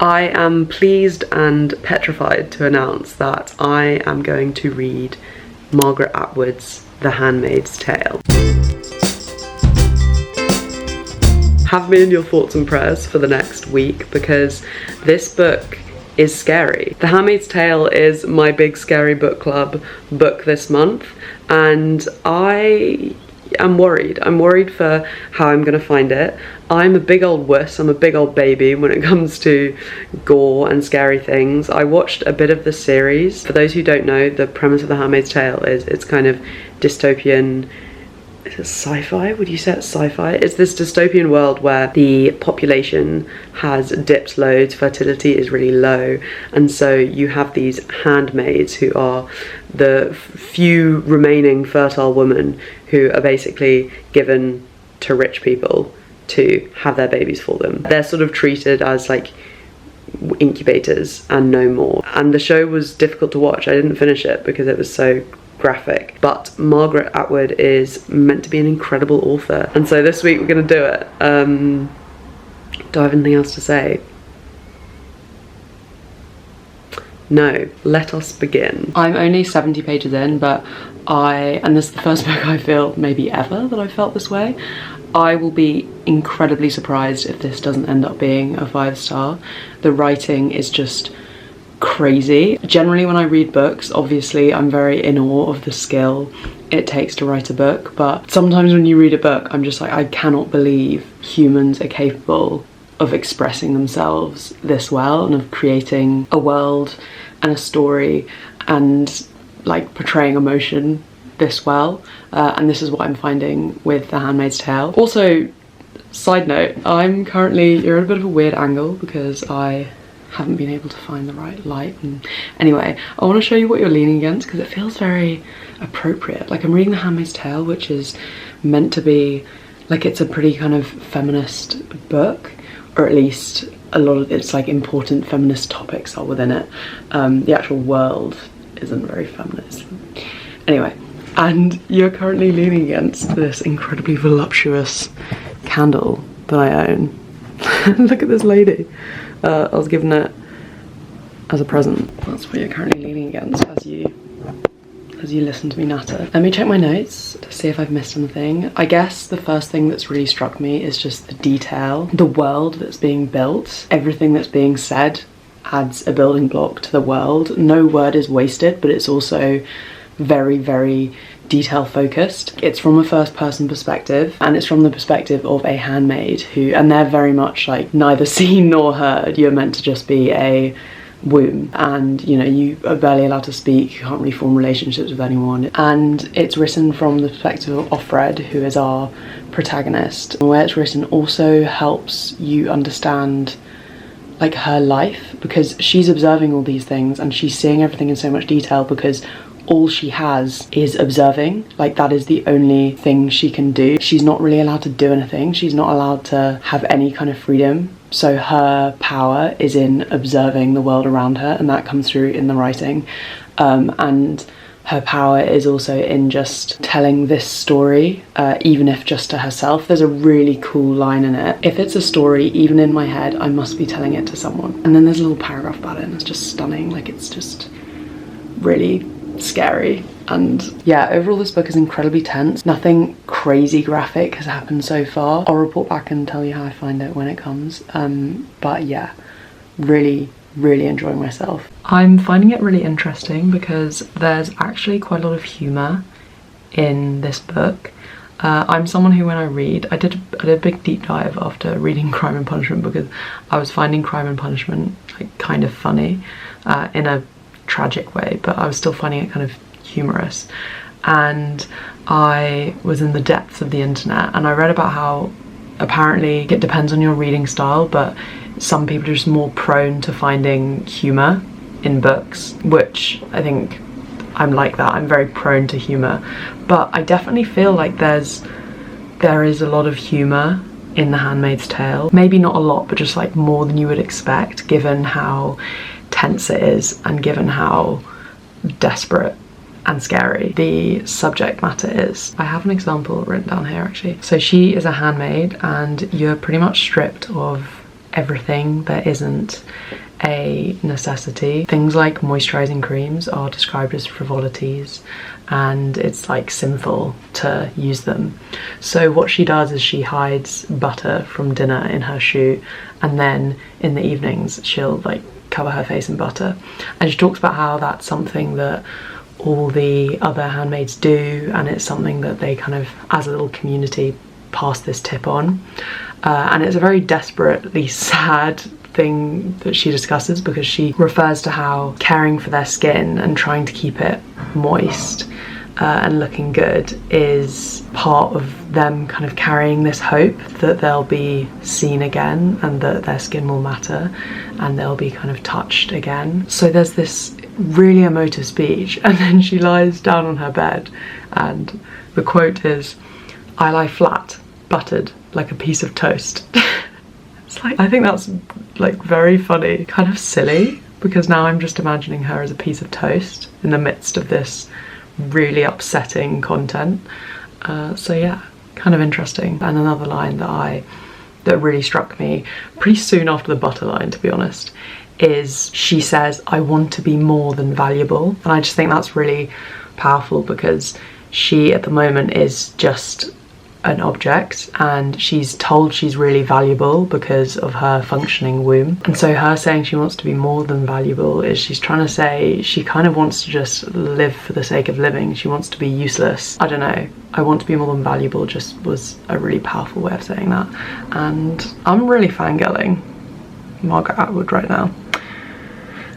I am pleased and petrified to announce that I am going to read Margaret Atwood's The Handmaid's Tale. Have me in your thoughts and prayers for the next week because this book is scary. The Handmaid's Tale is my big scary book club book this month, and I am worried. I'm worried for how I'm gonna find it. I'm a big old wuss, I'm a big old baby when it comes to gore and scary things. I watched a bit of the series. For those who don't know, the premise of The Handmaid's Tale is it's kind of dystopian. Is it sci-fi? Would you say it's sci-fi? It's this dystopian world where the population has dipped loads, fertility is really low, and so you have these handmaids who are the few remaining fertile women who are basically given to rich people to have their babies for them. They're sort of treated as like incubators and no more. And the show was difficult to watch. I didn't finish it because it was so graphic, but Margaret Atwood is meant to be an incredible author, and so this week we're gonna do it. Do I have anything else to say? No, let us begin. I'm only 70 pages in, but and this is the first book I feel maybe ever that I felt this way. I will be incredibly surprised if this doesn't end up being a 5-star. The writing is just crazy. Generally when I read books, obviously I'm very in awe of the skill it takes to write a book, but sometimes when you read a book I'm just like, I cannot believe humans are capable of expressing themselves this well and of creating a world and a story and like portraying emotion this well, and this is what I'm finding with The Handmaid's Tale. Also, side note, you're at a bit of a weird angle because I haven't been able to find the right light, and anyway, I want to show you what you're leaning against because it feels very appropriate. Like, I'm reading The Handmaid's Tale, which is meant to be like, it's a pretty kind of feminist book, or at least a lot of its like important feminist topics are within it. The actual world isn't very feminist. Anyway, and you're currently leaning against this incredibly voluptuous candle that I own. Look at this lady. I was given it as a present. That's what you're currently leaning against as you listen to me natter. Let me check my notes to see if I've missed anything. I guess the first thing that's really struck me is just the detail, the world that's being built. Everything that's being said adds a building block to the world. No word is wasted, but it's also very, very detail focused. It's from a first person perspective, and it's from the perspective of a handmaid and they're very much like neither seen nor heard. You're meant to just be a womb, and you know, you are barely allowed to speak, you can't really form relationships with anyone, and it's written from the perspective of Offred, who is our protagonist. The way it's written also helps you understand like her life, because she's observing all these things and she's seeing everything in so much detail because all she has is observing. Like, that is the only thing she can do. She's not really allowed to do anything. She's not allowed to have any kind of freedom. So her power is in observing the world around her, and that comes through in the writing. And her power is also in just telling this story, even if just to herself. There's a really cool line in it. If it's a story, even in my head, I must be telling it to someone. And then there's a little paragraph about it, and it's just stunning. Like, it's just really scary. And yeah, overall this book is incredibly tense. Nothing crazy graphic has happened so far. I'll report back and tell you how I find it when it comes. But yeah, really enjoying myself. I'm finding it really interesting because there's actually quite a lot of humour in this book. I'm someone who, when I read, I did a big deep dive after reading Crime and Punishment because I was finding Crime and Punishment like kind of funny in a tragic way, but I was still finding it kind of humorous. And I was in the depths of the internet and I read about how apparently it depends on your reading style, but some people are just more prone to finding humour in books, which I think I'm like that. I'm very prone to humour, but I definitely feel like there is a lot of humour in The Handmaid's Tale. Maybe not a lot, but just like more than you would expect, given how tense it is and given how desperate and scary the subject matter is. I have an example written down here actually. So she is a handmaid and you're pretty much stripped of everything that isn't a necessity. Things like moisturizing creams are described as frivolities, and it's like sinful to use them. So what she does is she hides butter from dinner in her shoe, and then in the evenings she'll like cover her face in butter. And she talks about how that's something that all the other handmaids do, and it's something that they kind of, as a little community, pass this tip on. And it's a very desperately sad thing that she discusses, because she refers to how caring for their skin and trying to keep it moist and looking good is part of them kind of carrying this hope that they'll be seen again and that their skin will matter and they'll be kind of touched again. So there's this really emotive speech, and then she lies down on her bed and the quote is, "I lie flat, buttered like a piece of toast." It's like, I think that's like very funny, kind of silly, because now I'm just imagining her as a piece of toast in the midst of this really upsetting content. So yeah, kind of interesting. And another line that really struck me pretty soon after the butter line, to be honest, is she says, "I want to be more than valuable." And I just think that's really powerful, because she at the moment is just an object, and she's told she's really valuable because of her functioning womb. And so her saying she wants to be more than valuable is she's trying to say she kind of wants to just live for the sake of living. She wants to be useless. I don't know. I want to be more than valuable just was a really powerful way of saying that. And I'm really fangirling Margaret Atwood right now.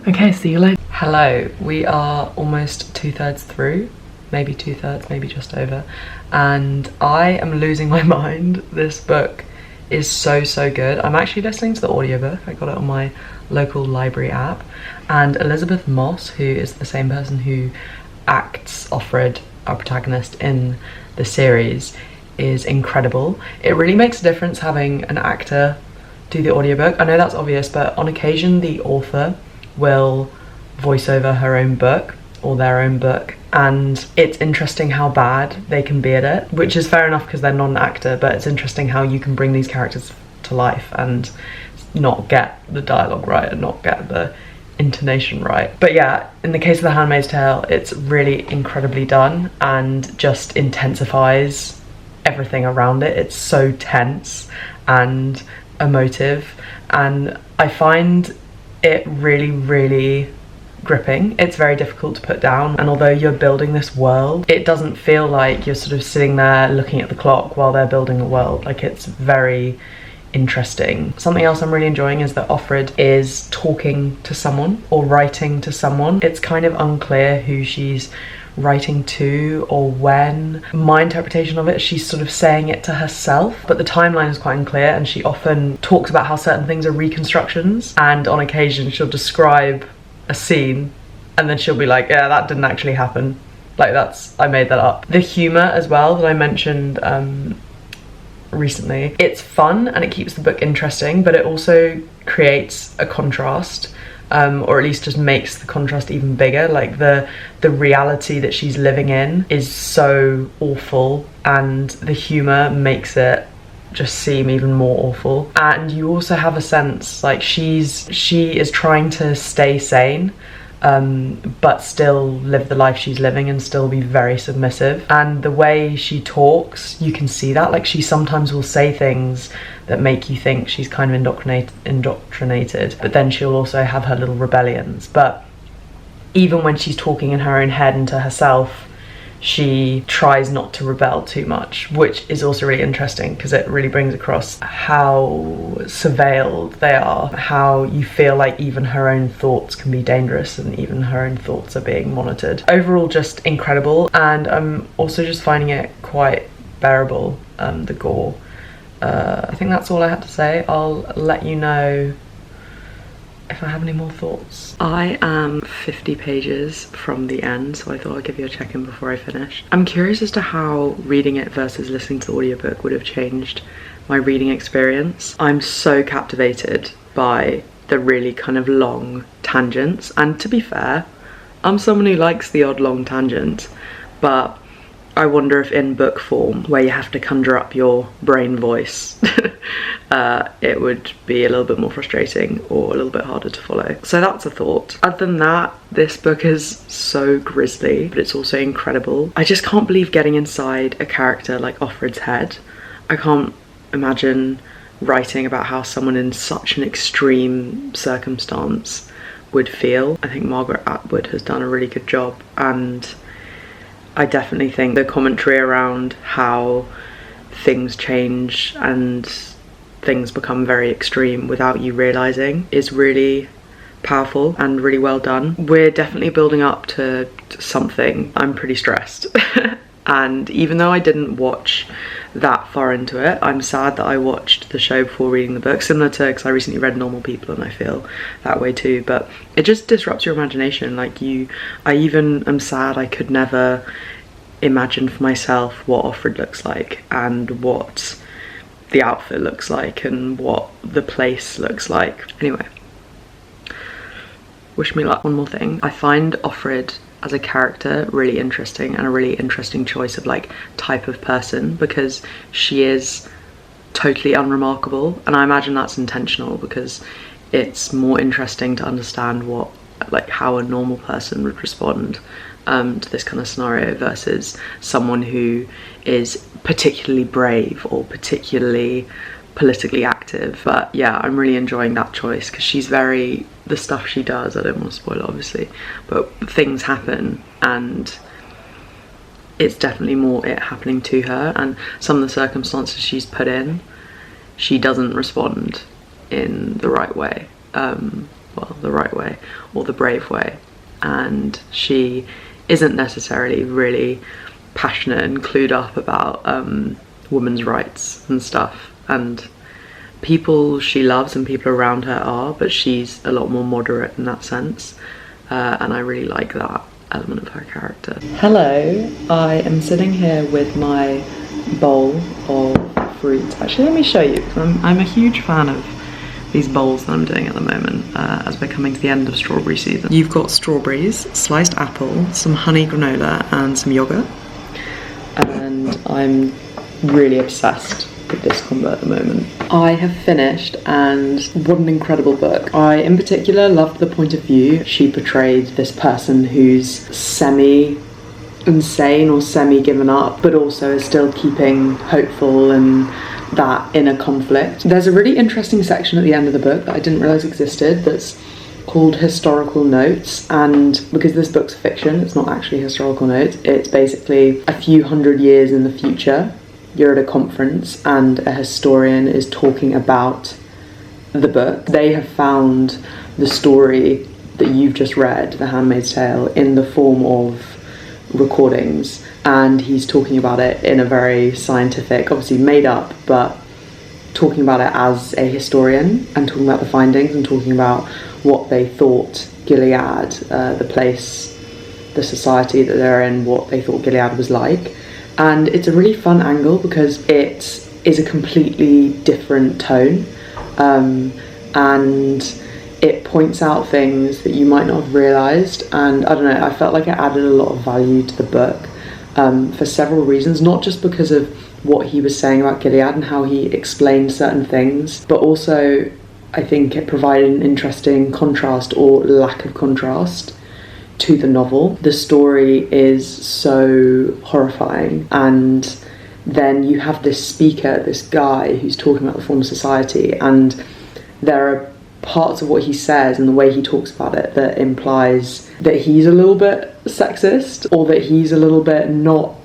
Okay, see you later. Hello, we are almost 2/3 through. Maybe 2/3, maybe just over, and I am losing my mind. This book is so good. I'm actually listening to the audiobook. I got it on my local library app, and Elizabeth Moss, who is the same person who acts Offred, our protagonist in the series, is incredible. It really makes a difference having an actor do the audiobook. I know that's obvious, but on occasion the author will voice over her own book or their own book, and it's interesting how bad they can be at it, which is fair enough because they're not an actor, but it's interesting how you can bring these characters to life and not get the dialogue right and not get the intonation right. But yeah, in the case of The Handmaid's Tale, it's really incredibly done and just intensifies everything around it. It's so tense and emotive, and I find it really gripping. It's very difficult to put down, and although you're building this world, it doesn't feel like you're sort of sitting there looking at the clock while they're building the world. Like, it's very interesting. Something else I'm really enjoying is that Offred is talking to someone or writing to someone. It's kind of unclear who she's writing to or when. My interpretation of it is she's sort of saying it to herself, but the timeline is quite unclear, and she often talks about how certain things are reconstructions, and on occasion she'll describe a scene and then she'll be like, yeah, that didn't actually happen, like I made that up. The humor as well that I mentioned recently, it's fun and it keeps the book interesting, but it also creates a contrast, or at least just makes the contrast even bigger. Like the reality that she's living in is so awful, and the humor makes it just seem even more awful. And you also have a sense like she is trying to stay sane, but still live the life she's living and still be very submissive. And the way she talks, you can see that. Like, she sometimes will say things that make you think she's kind of indoctrinated, but then she'll also have her little rebellions. But even when she's talking in her own head and to herself, she tries not to rebel too much, which is also really interesting because it really brings across how surveilled they are, how you feel like even her own thoughts can be dangerous and even her own thoughts are being monitored. Overall, just incredible, and I'm also just finding it quite bearable, the gore. I think that's all I had to say. I'll let you know if I have any more thoughts. I am 50 pages from the end, so I thought I'd give you a check-in before I finish. I'm curious as to how reading it versus listening to the audiobook would have changed my reading experience. I'm so captivated by the really kind of long tangents, and to be fair, I'm someone who likes the odd long tangent, but I wonder if in book form, where you have to conjure up your brain voice, it would be a little bit more frustrating or a little bit harder to follow. So that's a thought. Other than that, this book is so grisly, but it's also incredible. I just can't believe getting inside a character like Offred's head. I can't imagine writing about how someone in such an extreme circumstance would feel. I think Margaret Atwood has done a really good job, and I definitely think the commentary around how things change and things become very extreme without you realising is really powerful and really well done. We're definitely building up to something. I'm pretty stressed. And even though I didn't watch that far into it, I'm sad that I watched the show before reading the book, similar to, because I recently read Normal People and I feel that way too, but it just disrupts your imagination. Like I even am sad I could never imagine for myself what Offred looks like and what the outfit looks like and what the place looks like. Anyway, wish me luck. One more thing, I find Offred as a character really interesting, and a really interesting choice of like type of person, because she is totally unremarkable, and I imagine that's intentional because it's more interesting to understand what, like, how a normal person would respond to this kind of scenario versus someone who is particularly brave or particularly politically active. But yeah, I'm really enjoying that choice because she's very, the stuff she does, I don't want to spoil it obviously, but things happen and it's definitely more it happening to her, and some of the circumstances she's put in, she doesn't respond in the right way, well, the right way or the brave way, and she isn't necessarily really passionate and clued up about women's rights and stuff, and people she loves and people around her are, but she's a lot more moderate in that sense, and I really like that element of her character. Hello, I am sitting here with my bowl of fruit. Actually, let me show you, because I'm a huge fan of these bowls that I'm doing at the moment, as we're coming to the end of strawberry season. You've got strawberries, sliced apple, some honey granola and some yogurt, and I'm really obsessed with this combo at the moment. I have finished, and what an incredible book. I in particular loved the point of view she portrayed, this person who's semi-insane or semi-given up, but also is still keeping hopeful and that inner conflict. There's a really interesting section at the end of the book that I didn't realise existed that's called historical notes, and because this book's fiction, it's not actually historical notes, it's basically a few hundred years in the future. You're at a conference and a historian is talking about the book. They have found the story that you've just read, The Handmaid's Tale, in the form of recordings, and he's talking about it in a very scientific, obviously made up, but talking about it as a historian and talking about the findings and talking about what they thought Gilead, the place, the society that they're in, what they thought Gilead was like. And it's a really fun angle because it is a completely different tone, and it points out things that you might not have realised, and I don't know, I felt like it added a lot of value to the book for several reasons, not just because of what he was saying about Gilead and how he explained certain things, but also I think it provided an interesting contrast or lack of contrast to the novel. The story is so horrifying, and then you have this speaker, this guy who's talking about the former society, and there are parts of what he says and the way he talks about it that implies that he's a little bit sexist, or that he's a little bit not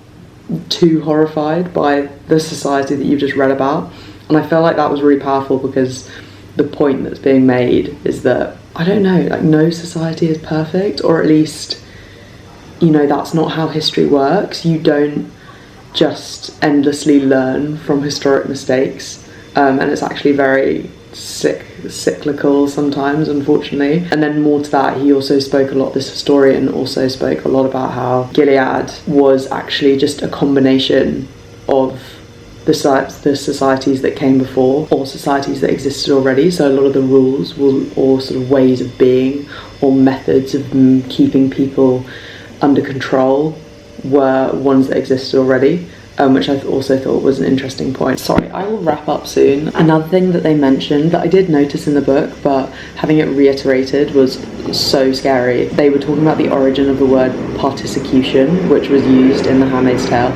too horrified by the society that you've just read about. And I felt like that was really powerful because the point that's being made is that, I don't know, like, no society is perfect, or at least, you know, that's not how history works. You don't just endlessly learn from historic mistakes, and it's actually very cyclical sometimes, unfortunately. And then more to that, he also spoke a lot, this historian also spoke a lot about how Gilead was actually just a combination of the societies that came before, or societies that existed already. So a lot of the rules or sort of ways of being or methods of keeping people under control were ones that existed already, which I also thought was an interesting point. Sorry, I will wrap up soon. Another thing that they mentioned that I did notice in the book, but having it reiterated was so scary. They were talking about the origin of the word particicution, which was used in The Handmaid's Tale.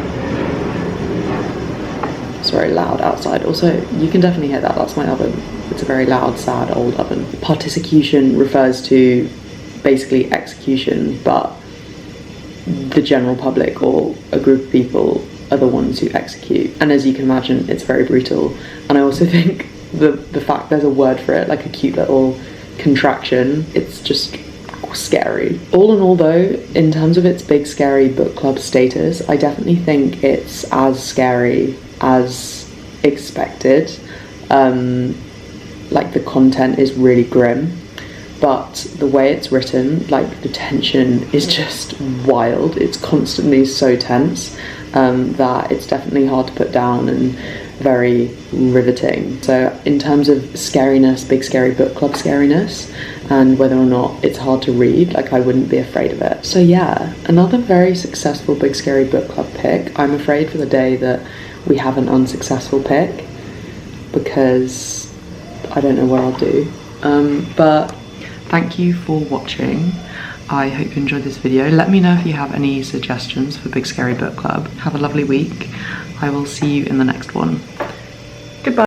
It's very loud outside. Also, you can definitely hear that. That's my oven. It's a very loud, sad, old oven. Particicution refers to basically execution, but the general public or a group of people are the ones who execute. And as you can imagine, it's very brutal. And I also think the fact there's a word for it, like a cute little contraction, it's just scary. All in all though, in terms of its big scary book club status, I definitely think it's as scary as expected. Like the content is really grim, but the way it's written, like the tension is just wild. It's constantly so tense that it's definitely hard to put down and very riveting. So in terms of scariness, big scary book club scariness, and whether or not it's hard to read, like I wouldn't be afraid of it. So yeah, another very successful big scary book club pick. I'm afraid for the day that we have an unsuccessful pick, because I don't know what I'll do. But thank you for watching. I hope you enjoyed this video. Let me know if you have any suggestions for Big Scary Book Club. Have a lovely week. I will see you in the next one.